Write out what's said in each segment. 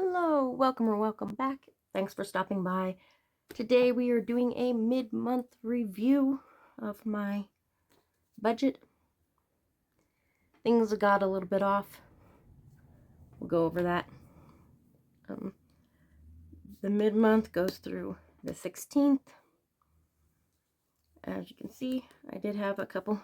Hello, welcome or welcome back. Thanks for stopping by. Today we are doing a mid-month review of my budget. Things got a little bit off. We'll go over that. The mid-month goes through the 16th. As you can see, I did have a couple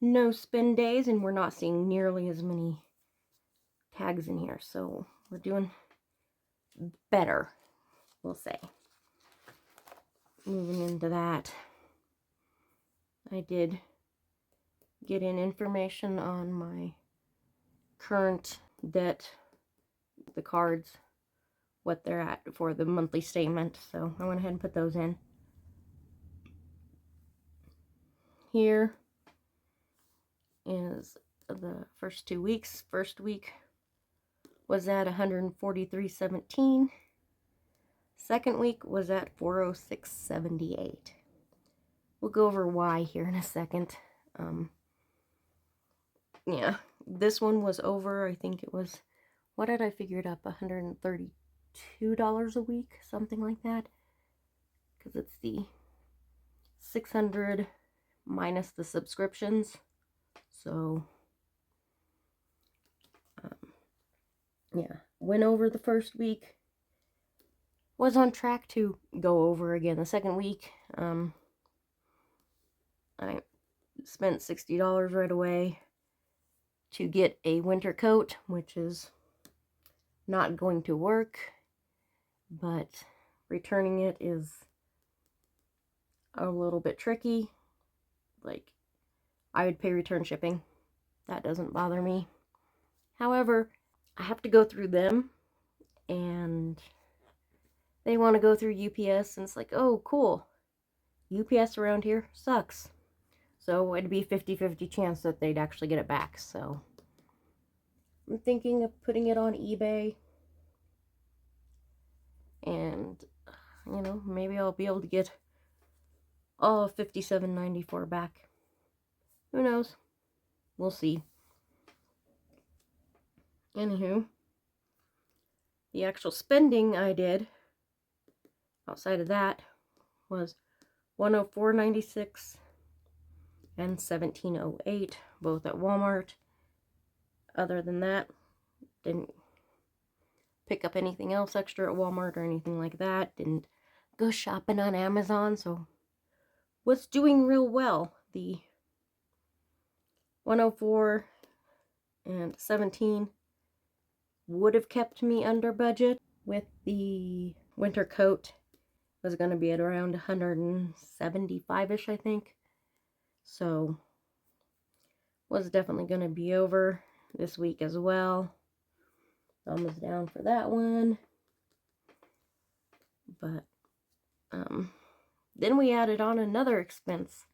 no spend days, and we're not seeing nearly as many tags in here, so we're doing better, we'll say. Moving into that, I did get in information on my current debt, the cards, what they're at for the monthly statement, so I went ahead and put those in. Here is the first 2 weeks. First week was at $143.17. Second week was at $406.78. We'll go over why here in a second. Yeah, this one was over, I think it was, what did I figure it up, $132 a week, something like that, because it's the 600 minus the subscriptions. So yeah, went over the first week, was on track to go over again the second week. I spent $60 right away to get a winter coat, which is not going to work, but returning it is a little bit tricky. Like, I would pay return shipping. That doesn't bother me. However, I have to go through them, and they want to go through UPS, and it's like, oh, cool. UPS around here sucks. So it'd be a 50-50 chance that they'd actually get it back. So I'm thinking of putting it on eBay, and you know, maybe I'll be able to get all $57.94 back. Who knows? We'll see. Anywho, the actual spending I did outside of that was $104.96 and $17.08, both at Walmart. Other than that, didn't pick up anything else extra at Walmart or anything like that. Didn't go shopping on Amazon, so was doing real well. The 104 and 17 would have kept me under budget. With the winter coat, it was going to be at around 175-ish, I think. So was definitely going to be over this week as well. Thumbs down for that one. But then we added on another expense,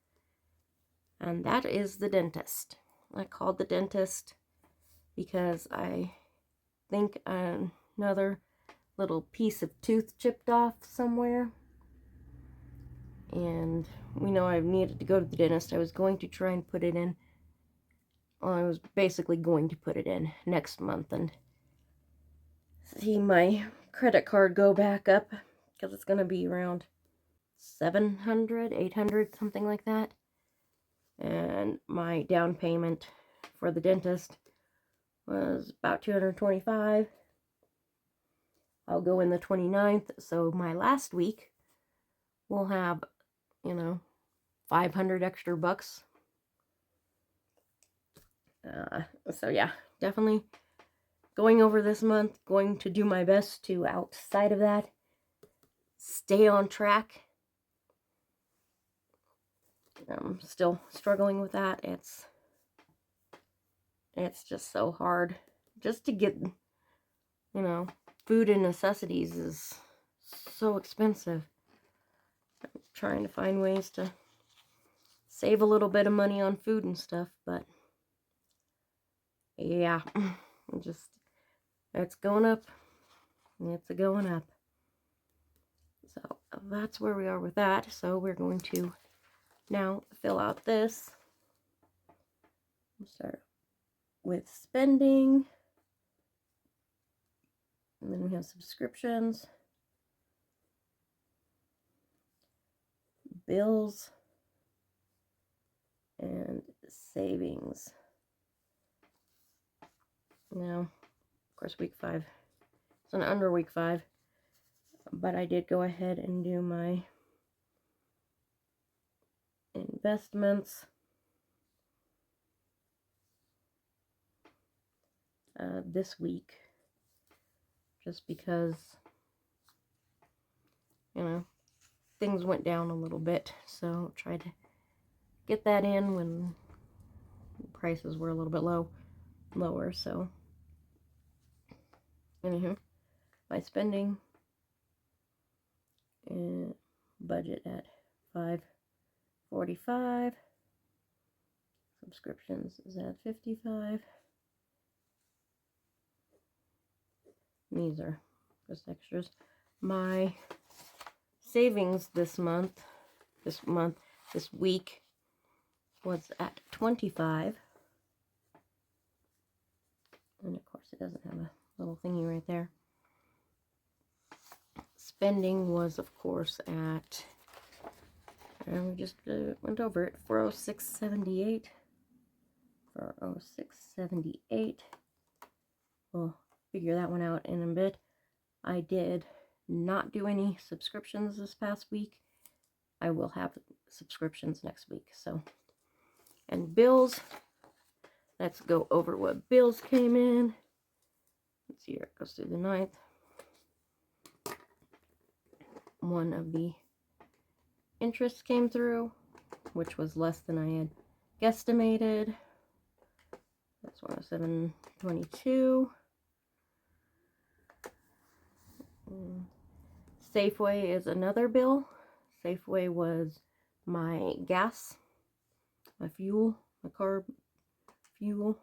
and that is the dentist. I called the dentist because I think another little piece of tooth chipped off somewhere, and we know I've needed to go to the dentist. I was going to try and put it in, well, I was basically going to put it in next month and see my credit card go back up, because it's going to be around $700, $800, something like that. And my down payment for the dentist was about $225. I'll go in the 29th, so my last week will have, you know, 500 extra bucks. So yeah, definitely going over this month, going to do my best to, outside of that, stay on track. I'm still struggling with that. It's just so hard just to get, you know, food and necessities is so expensive. I'm trying to find ways to save a little bit of money on food and stuff, but yeah, it's going up. It's going up. So that's where we are with that. So we're going to now fill out this. We'll start with spending. And then we have subscriptions, bills, and savings. Now, of course, week 5. It's an under week 5, but I did go ahead and do my investments. This week, just because, you know, things went down a little bit, so tried to get that in when prices were a little bit lower. So anywho, my spending budget at $545. Subscriptions is at $55. These are just extras. My savings this week was at $25. And of course it doesn't have a little thingy right there. Spending was, of course, at, and we just went over it, $406.78. $406.78. We'll figure that one out in a bit. I did not do any subscriptions this past week. I will have subscriptions next week. So, and bills. Let's go over what bills came in. Let's see here. It goes through the 9th. One of the interests came through, which was less than I had guesstimated. That's $107.22. Safeway is another bill. Safeway was my gas, my fuel, my car fuel,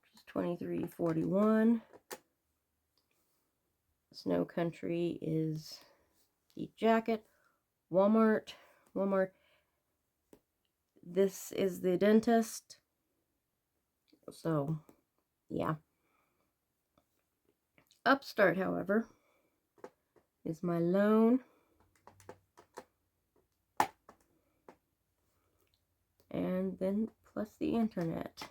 which is $23.41. Snow Country is the jacket. Walmart. This is the dentist. So, yeah. Upstart, however, is my loan. And then plus the internet.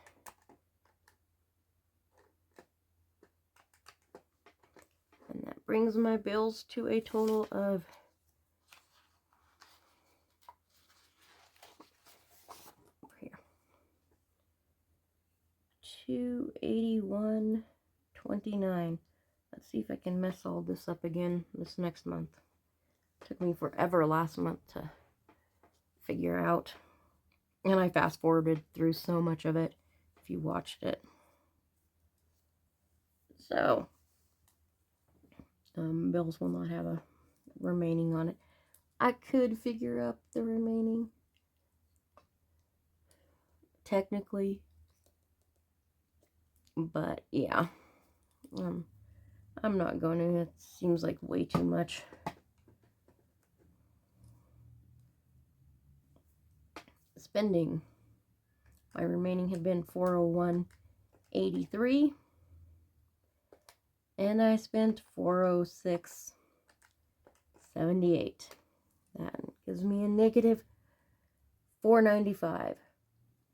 And that brings my bills to a total of $281.29. Let's see if I can mess all this up again this next month. It took me forever last month to figure out. And I fast forwarded through so much of it if you watched it. So, bills will not have a remaining on it. I could figure up the remaining technically, but yeah, I'm not going to. It seems like way too much. Spending. My remaining had been $401.83, and I spent $406.78. That gives me a negative $495.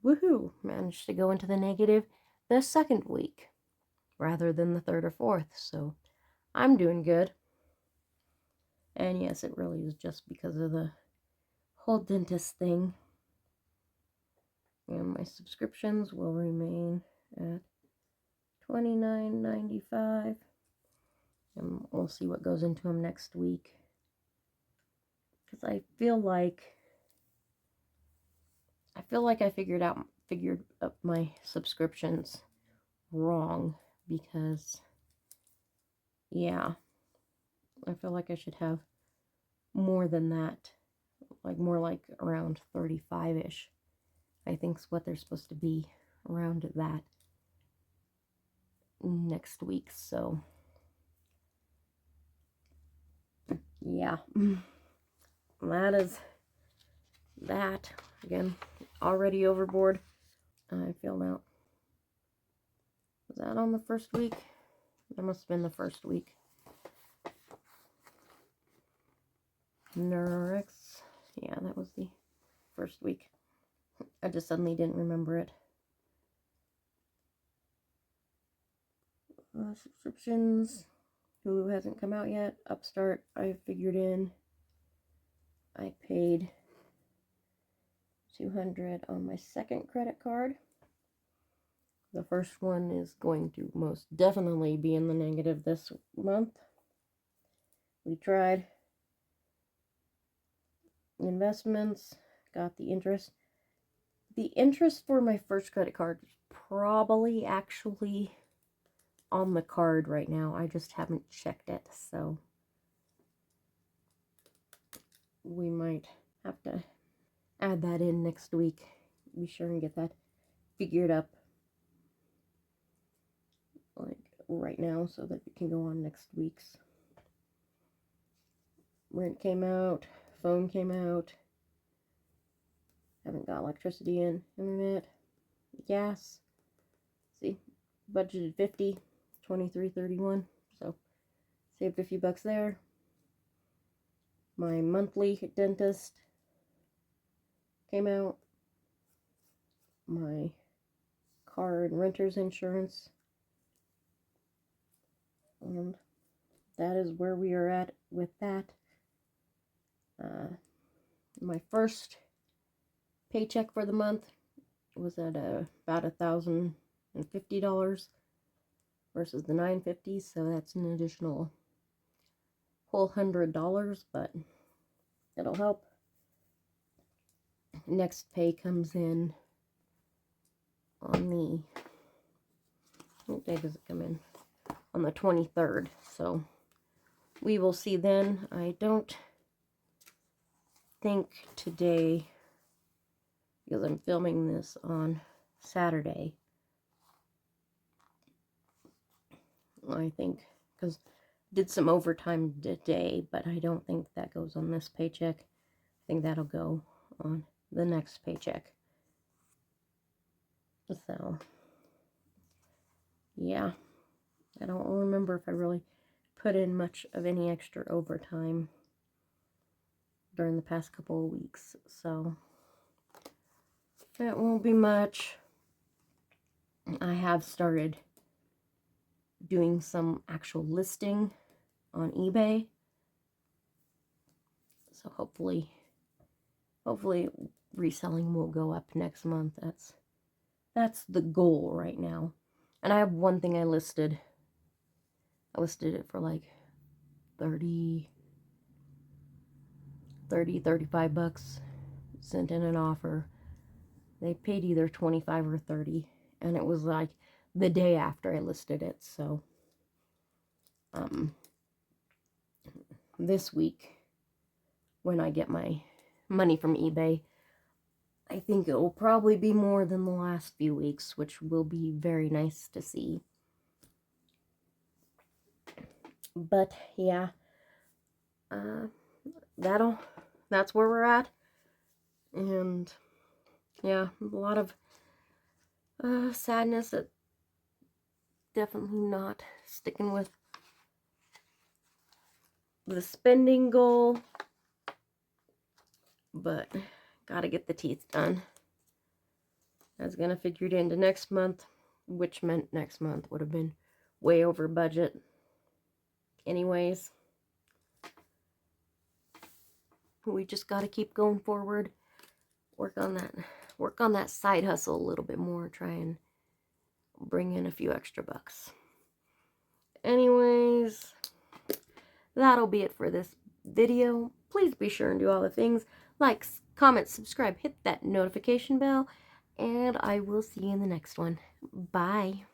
Woohoo! Managed to go into the negative the second week rather than the third or fourth, so I'm doing good. And yes, it really is just because of the whole dentist thing. And my subscriptions will remain at $29.95. And we'll see what goes into them next week. Because I feel like I figured up my subscriptions wrong, because yeah, I feel like I should have more than that, like more like around 35-ish. I think is what they're supposed to be, around that next week. So yeah, that is that. Again, already overboard. I filled out, was that on the first week? That must have been the first week. Nurex. Yeah, that was the first week. I just suddenly didn't remember it. Subscriptions. Hulu hasn't come out yet. Upstart, I figured in. I paid $200 on my second credit card. The first one is going to most definitely be in the negative this month. We tried investments, got the interest. The interest for my first credit card is probably actually on the card right now. I just haven't checked it, so we might have to add that in next week. Be sure and get that figured up like right now so that it can go on next week's. Rent came out, phone came out. Haven't got electricity in, internet, gas. See, budgeted 50, 23.31, so saved a few bucks there. My monthly dentist came out. My car and renter's insurance. And that is where we are at with that. My first paycheck for the month was at about $1,050 versus the $950, so that's an additional whole $100, but it'll help. Next pay comes in on the, what day does it come in? On the 23rd, so we will see then. I don't think today, because I'm filming this on Saturday, I think, because I did some overtime today, but I don't think that goes on this paycheck. I think that'll go on the next paycheck. So, yeah, I don't remember if I really put in much of any extra overtime during the past couple of weeks, so that won't be much. I have started doing some actual listing on eBay, so hopefully reselling will go up next month. That's the goal right now. And I have one thing I listed. I listed it for like 35 bucks. Sent in an offer. They paid either 25 or 30, and it was like the day after I listed it. So this week when I get my money from eBay, I think it will probably be more than the last few weeks, which will be very nice to see. But yeah, that's where we're at. And yeah, a lot of sadness at definitely not sticking with the spending goal, but gotta get the teeth done. I was gonna figure it into next month, which meant next month would have been way over budget anyways. We just gotta keep going forward, work on that side hustle a little bit more, try and bring in a few extra bucks. Anyways, that'll be it for this video. Please be sure and do all the things: like, comment, subscribe, hit that notification bell, and I will see you in the next one. Bye.